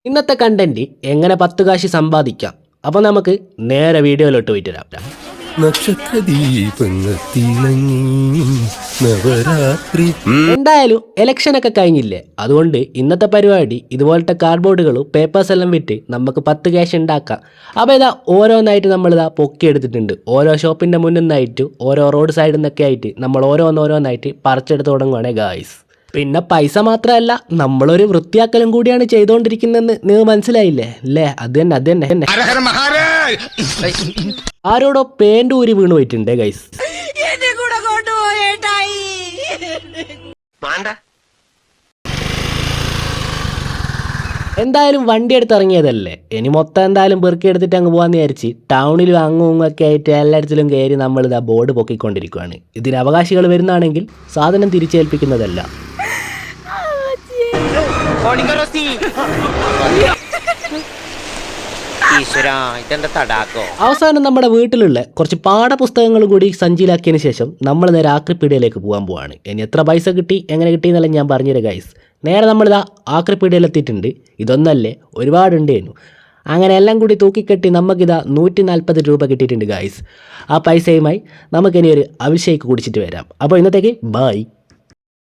ഇന്നത്തെ കണ്ടന്റ് എങ്ങനെ 10 കാശ് സമ്പാദിക്കാം. അപ്പോൾ നമുക്ക് നേരെ വീഡിയോയിലോട്ട് പോയിട്ട് വരാം. എന്തായാലും ഇലക്ഷനൊക്കെ കഴിഞ്ഞില്ലേ, അതുകൊണ്ട് ഇന്നത്തെ പരിപാടി ഇതുപോലത്തെ കാർഡ്ബോർഡുകളും പേപ്പേഴ്സ് എല്ലാം വിറ്റ് നമുക്ക് 10 ക്യാഷ് ഉണ്ടാക്കാം. അപ്പോൾ ഇതാ ഓരോന്നായിട്ട് നമ്മളിതാ പൊക്കിയെടുത്തിട്ടുണ്ട്. ഓരോ ഷോപ്പിൻ്റെ മുന്നിൽ നിന്നായിട്ട് ഓരോ റോഡ് സൈഡിൽ നിന്നൊക്കെ ആയിട്ട് നമ്മൾ ഓരോന്നോരോന്നായിട്ട് പറിച്ചെടുത്ത് തുടങ്ങുവാണ് ഗായ്സ്. പിന്നെ പൈസ മാത്രമല്ല, നമ്മളൊരു വൃത്തിയാക്കലും കൂടിയാണ് ചെയ്തുകൊണ്ടിരിക്കുന്നതെന്ന് നിങ്ങൾ മനസ്സിലായില്ലേ അല്ലേ? അത് തന്നെ ആരോടോ പേന്റ് ഊരി വീണ് പോയിട്ടുണ്ട് ഗൈസ്. എന്തായാലും വണ്ടി എടുത്ത് ഇറങ്ങിയതല്ലേ, ഇനി മൊത്തം എന്തായാലും പെറുക്കി എടുത്തിട്ട് അങ്ങ് പോകാന്ന് വിചാരിച്ച് ടൗണിലും അങ്ങും ഒക്കെ ആയിട്ട് എല്ലായിടത്തിലും കയറി നമ്മൾ ഇതാ ബോർഡ് പൊക്കിക്കൊണ്ടിരിക്കുകയാണ്. ഇതിന് അവകാശികൾ വരുന്നതാണെങ്കിൽ സാധനം തിരിച്ചേൽപ്പിക്കുന്നതല്ല. അവസാനം നമ്മുടെ വീട്ടിലുള്ള കുറച്ച് പാഠപുസ്തകങ്ങൾ കൂടി സഞ്ചിയിലാക്കിയതിന് ശേഷം നമ്മൾ നേരെ ആക്രിപ്പീഡിയയിലേക്ക് പോകാൻ പോവാണ്. ഇനി എത്ര പൈസ കിട്ടി എങ്ങനെ കിട്ടി എന്നെല്ലാം ഞാൻ പറഞ്ഞുതരാം ഗൈസ്. നേരെ നമ്മളിതാ ആക്രിപ്പീഡിയയിൽ എത്തിയിട്ടുണ്ട്. ഇതൊന്നല്ലേ, ഒരുപാടുണ്ടേനു. അങ്ങനെ എല്ലാം കൂടി തൂക്കിക്കെട്ടി നമുക്കിതാ 140 രൂപ കിട്ടിയിട്ടുണ്ട് ഗൈസ്. ആ പൈസയുമായി നമുക്കിനി ഒരു അഭിഷേക്ക് കുടിച്ചിട്ട് വരാം. അപ്പോൾ ഇന്നത്തേക്ക് ബൈ.